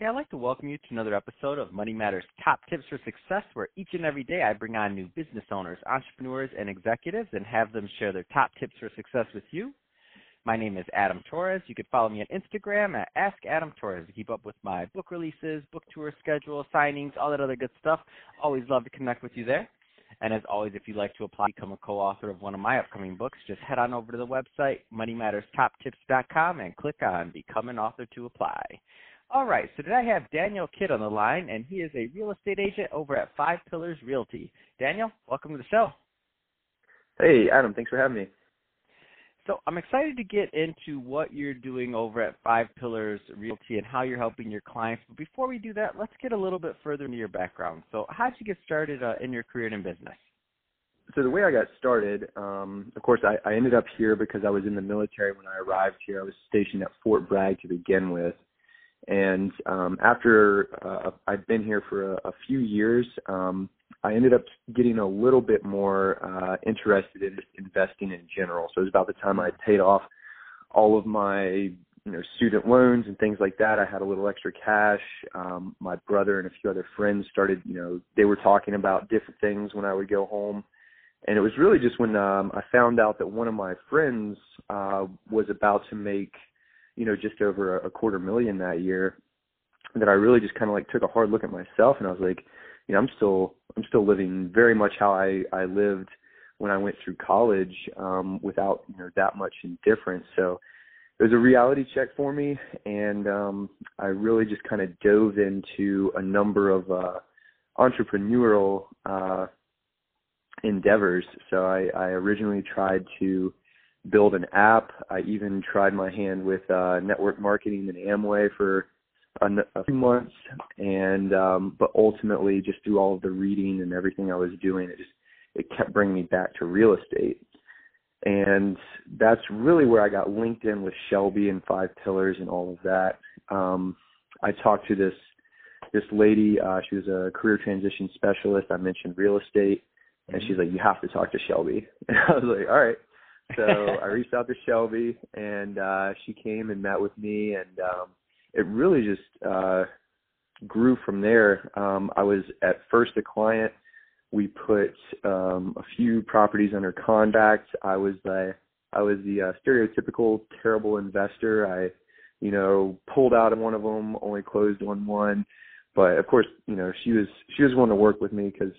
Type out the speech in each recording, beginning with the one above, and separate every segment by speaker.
Speaker 1: Hey, I'd like to welcome you to another episode of Money Matters Top Tips for Success, where each and every day I bring on new business owners, entrepreneurs, and executives and have them share their top tips for success with you. My name is Adam Torres. You can follow me on Instagram at AskAdamTorres to keep up with my book releases, book tour schedule, signings, all that other good stuff. Always love to connect with you there. And as always, if you'd like to apply, become a co-author of one of my upcoming books, just head on over to the website, moneymatterstoptips.com, and click on Become an Author to apply. All right, so today I have Daniel Kidd on the line, and he is a real estate agent over at Five Pillars Realty. Daniel, welcome to the show.
Speaker 2: Hey, Adam, thanks for having me.
Speaker 1: So I'm excited to get into what you're doing over at Five Pillars Realty and how you're helping your clients. But before we do that, let's get a little bit further into your background. So how did you get started in your career and in business?
Speaker 2: So the way I got started, of course, I ended up here because I was in the military when I arrived here. I was stationed at Fort Bragg to begin with. And after I'd been here for a few years, I ended up getting a little bit more interested in investing in general. So it was about the time I had paid off all of my student loans and things like that. I had a little extra cash. My brother and a few other friends started, they were talking about different things when I would go home. And it was really just when I found out that one of my friends was about to make just over $250,000 that year, that I really just kind of took a hard look at myself, and I was like, I'm still living very much how I lived when I went through college, without that much indifference. So it was a reality check for me, and I really just kind of dove into a number of entrepreneurial endeavors. So I originally tried to build an app. I even tried my hand with network marketing and Amway for a few months, and but ultimately, just through all of the reading and everything I was doing, it kept bringing me back to real estate. And that's really where I got linked in with Shelby and Five Pillars and all of that. I talked to this lady. She was a career transition specialist. I mentioned real estate, and she's like, "You have to talk to Shelby." And I was like, "All right." So I reached out to Shelby, and she came and met with me, and it really just grew from there. I was at first a client. We put a few properties under contract. I was the stereotypical terrible investor. I, pulled out of one of them, only closed on one, but of course, she was willing to work with me because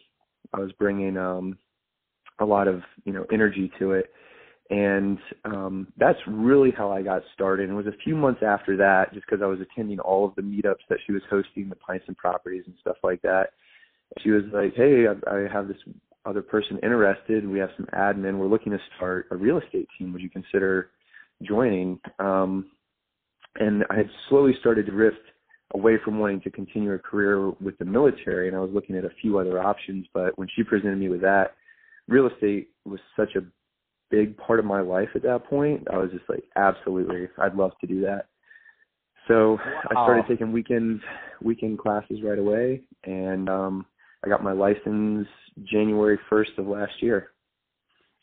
Speaker 2: I was bringing a lot of energy to it. And that's really how I got started. And it was a few months after that, just because I was attending all of the meetups that she was hosting, the Pints and Properties and stuff like that. She was like, "Hey, I have this other person interested. We have some admin. We're looking to start a real estate team. Would you consider joining?" And I had slowly started to drift away from wanting to continue a career with the military, and I was looking at a few other options. But when she presented me with that, real estate was such a big part of my life at that point. I was just like, absolutely, I'd love to do that. So I started taking weekend classes right away, and I got my license January 1st of last year.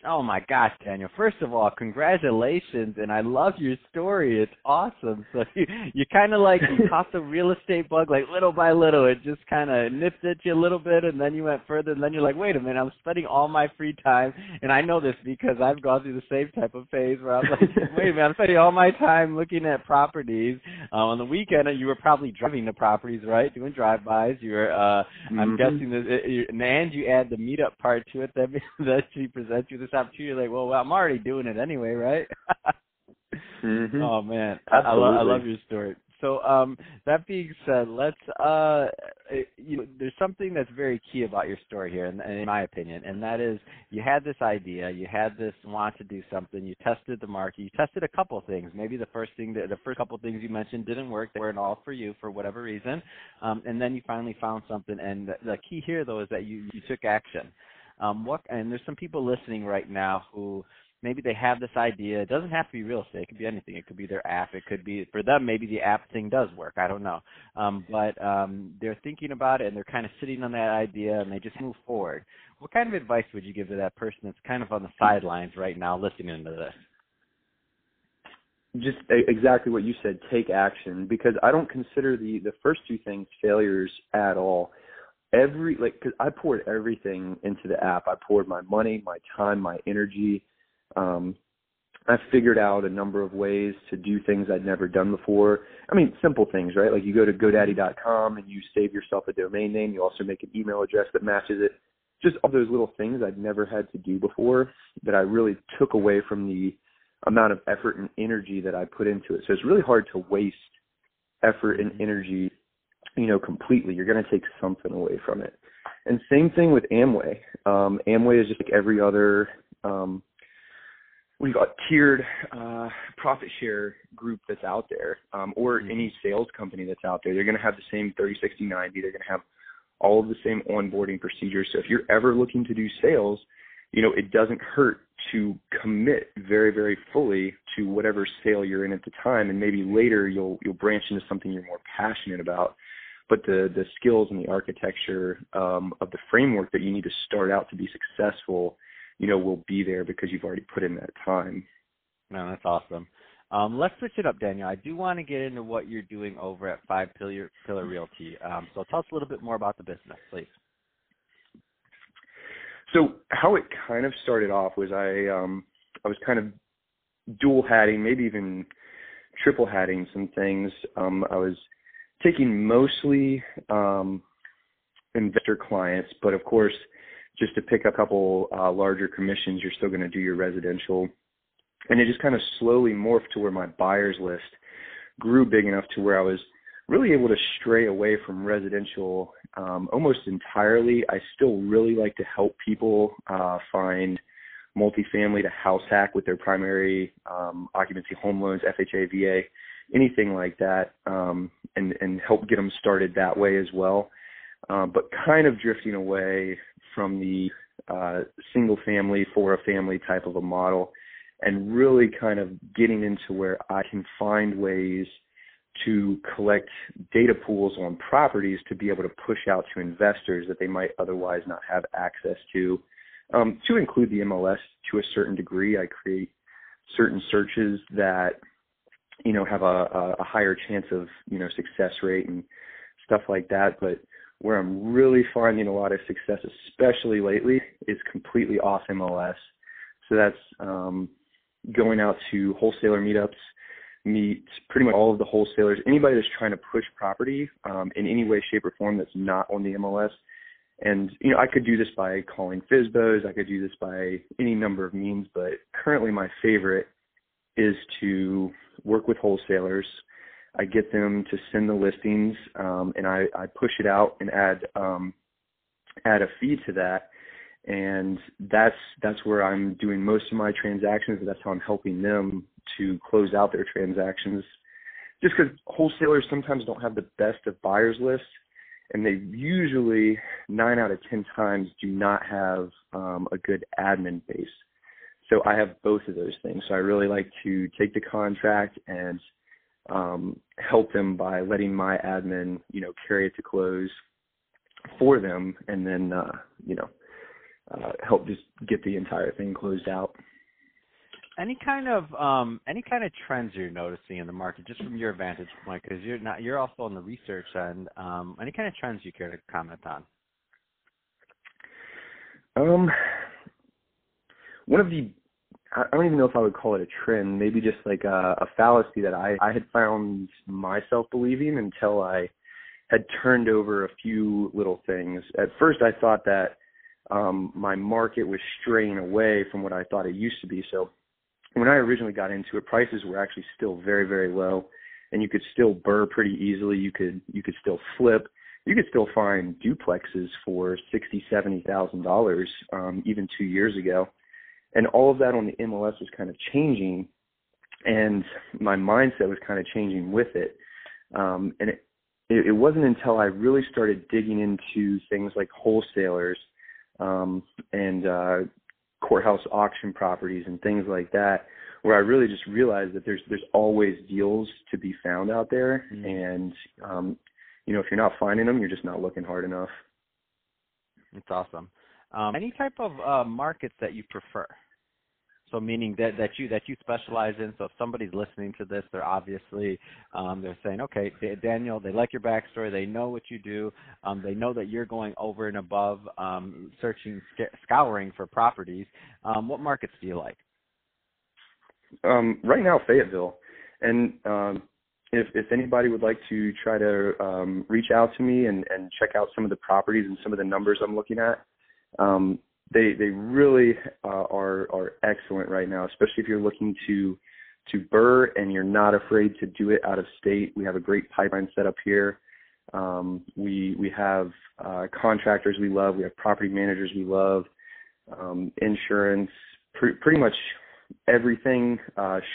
Speaker 1: Oh, my gosh, Daniel. First of all, congratulations, and I love your story. It's awesome. So you kind of you caught the real estate bug little by little. It just kind of nipped at you a little bit, and then you went further, and then you're like, wait a minute, I'm spending all my free time, and I know this because I've gone through the same type of phase where I was like, wait a minute, I'm spending all my time looking at properties. On the weekend, you were probably driving to properties, right, doing drive-bys. You were, I'm guessing, and you add the meetup part to it that she presents you this opportunity. You're like, well, I'm already doing it anyway, right?
Speaker 2: Mm-hmm.
Speaker 1: Oh man, I love your story. So that being said, let's there's something that's very key about your story here, in my opinion, and that is you had this idea, you had this want to do something, you tested the market, you tested a couple things. Maybe the first couple things you mentioned didn't work; they weren't all for you for whatever reason, and then you finally found something. And the key here, though, is that you took action. And there's some people listening right now who maybe they have this idea. It doesn't have to be real estate. It could be anything. It could be their app. It could be, for them, maybe the app thing does work. I don't know. But they're thinking about it, and they're kind of sitting on that idea, and they just move forward. What kind of advice would you give to that person that's kind of on the sidelines right now listening to this?
Speaker 2: just exactly what you said, take action, because I don't consider the first two things failures at all. Cause I poured everything into the app. I poured my money, my time, my energy. I figured out a number of ways to do things I'd never done before. I mean, simple things, right? Like you go to GoDaddy.com and you save yourself a domain name. You also make an email address that matches it. Just all those little things I'd never had to do before that I really took away from the amount of effort and energy that I put into it. So it's really hard to waste effort and energy, completely. You're going to take something away from it. And same thing with Amway. Amway is just like every other, tiered profit share group that's out there, or any sales company that's out there. They're going to have the same 30, 60, 90. They're going to have all of the same onboarding procedures. So if you're ever looking to do sales, it doesn't hurt to commit very, very fully to whatever sale you're in at the time, and maybe later you'll branch into something you're more passionate about. But the skills and the architecture of the framework that you need to start out to be successful, will be there because you've already put in that time.
Speaker 1: No, that's awesome. Let's switch it up, Daniel. I do want to get into what you're doing over at Five Pillar Realty. So tell us a little bit more about the business, please.
Speaker 2: So how it kind of started off was I was kind of dual hatting, maybe even triple hatting some things. I was taking mostly investor clients, but of course, just to pick a couple larger commissions, you're still going to do your residential. And it just kind of slowly morphed to where my buyers list grew big enough to where I was really able to stray away from residential almost entirely. I still really like to help people find multifamily to house hack with their primary occupancy home loans, FHA, VA, anything like that, and help get them started that way as well. But kind of drifting away from the single family for a family type of a model, and really kind of getting into where I can find ways to collect data pools on properties to be able to push out to investors that they might otherwise not have access to include the MLS to a certain degree. I create certain searches that, have a higher chance of, success rate and stuff like that. But where I'm really finding a lot of success, especially lately, is completely off MLS. So that's going out to wholesaler meetups, meet pretty much all of the wholesalers, anybody that's trying to push property in any way, shape, or form that's not on the MLS. And, I could do this by calling FSBOs. I could do this by any number of means, but currently my favorite is to work with wholesalers. I get them to send the listings, and I push it out and add a fee to that. And that's where I'm doing most of my transactions. That's how I'm helping them to close out their transactions. Just because wholesalers sometimes don't have the best of buyers lists, and they usually 9 out of 10 times do not have a good admin base. So I have both of those things. So I really like to take the contract and help them by letting my admin, carry it to close for them, and then, help just get the entire thing closed out.
Speaker 1: Any kind of trends you're noticing in the market, just from your vantage point, because you're also on the research end. Any kind of trends you care to comment on?
Speaker 2: One of the, I don't even know if I would call it a trend, maybe just like a fallacy that I had found myself believing until I had turned over a few little things. At first, I thought that my market was straying away from what I thought it used to be. So when I originally got into it, prices were actually still very, very low, and you could still burr pretty easily. You could still flip. You could still find duplexes for $60,000, $70,000 even 2 years ago. And all of that on the MLS was kind of changing, and my mindset was kind of changing with it. And it wasn't until I really started digging into things like wholesalers and courthouse auction properties and things like that, where I really just realized that there's always deals to be found out there. And, if you're not finding them, you're just not looking hard enough.
Speaker 1: That's awesome. Any type of markets that you prefer? So meaning that you specialize in. So if somebody's listening to this, they're obviously they're saying, okay, Daniel, they like your backstory, they know what you do, they know that you're going over and above scouring for properties. What markets do you like?
Speaker 2: Right now, Fayetteville, and if anybody would like to try to reach out to me and check out some of the properties and some of the numbers I'm looking at. They really are excellent right now, especially if you're looking to burr and you're not afraid to do it out of state. We have a great pipeline set up here. We have contractors we love. We have property managers we love. Insurance, pretty much everything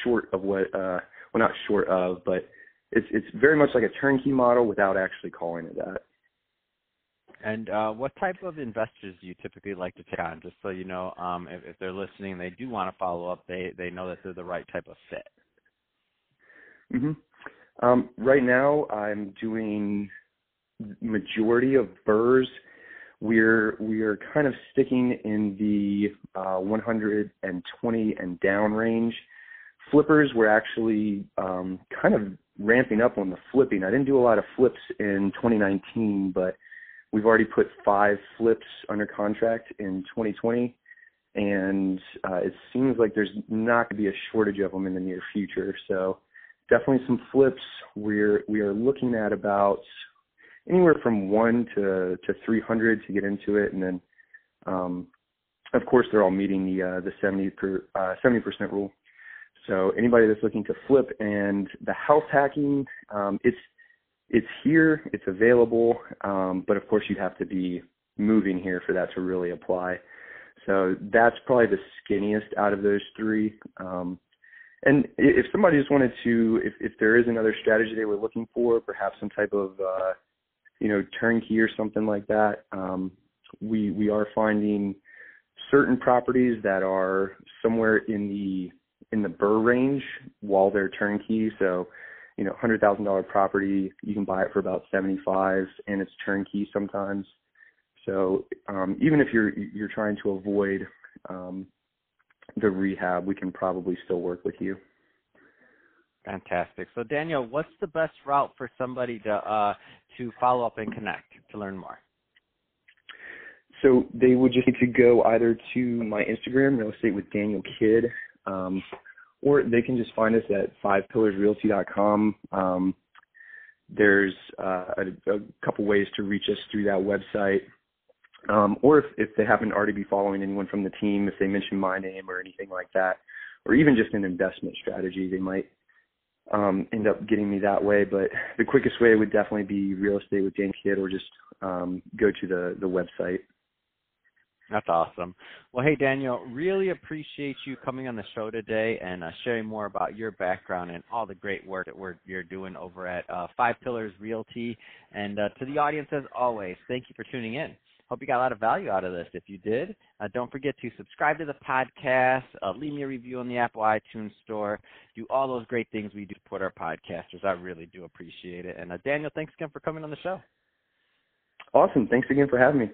Speaker 2: short of what well, not short of, but it's very much like a turnkey model without actually calling it that.
Speaker 1: And what type of investors do you typically like to take on? Just so you know, if they're listening and they do want to follow up, they know that they're the right type of fit.
Speaker 2: Mm-hmm. Right now, I'm doing majority of burrs. We are kind of sticking in the 120 and down range. Flippers, we're actually kind of ramping up on the flipping. I didn't do a lot of flips in 2019, but we've already put 5 flips under contract in 2020, and it seems like there's not going to be a shortage of them in the near future. So definitely some flips. We are looking at about anywhere from 1 to 300 to get into it, and then of course they're all meeting the 70% rule. So anybody that's looking to flip, and the house hacking, it's here, it's available, but of course you'd have to be moving here for that to really apply. So that's probably the skinniest out of those 3. And if somebody just wanted to, if there is another strategy they were looking for, perhaps some type of turnkey or something like that, we are finding certain properties that are somewhere in the burr range while they're turnkey. So $100,000 property, you can buy it for about 75, and it's turnkey sometimes. So even if you're trying to avoid the rehab, we can probably still work with you.
Speaker 1: Fantastic. So Daniel, what's the best route for somebody to follow up and connect to learn more?
Speaker 2: So they would just need to go either to my Instagram, Real Estate with Daniel Kidd, or they can just find us at fivepillarsrealty.com. There's a couple ways to reach us through that website. Or if they happen to already be following anyone from the team, if they mention my name or anything like that, or even just an investment strategy, they might end up getting me that way. But the quickest way would definitely be Real Estate with Daniel Kidd, or just go to the website.
Speaker 1: That's awesome. Well, hey, Daniel, really appreciate you coming on the show today and sharing more about your background and all the great work that you're doing over at Five Pillars Realty. And to the audience, as always, thank you for tuning in. Hope you got a lot of value out of this. If you did, don't forget to subscribe to the podcast, leave me a review on the Apple iTunes Store, do all those great things we do to support our podcasters. I really do appreciate it. And Daniel, thanks again for coming on the show.
Speaker 2: Awesome. Thanks again for having me.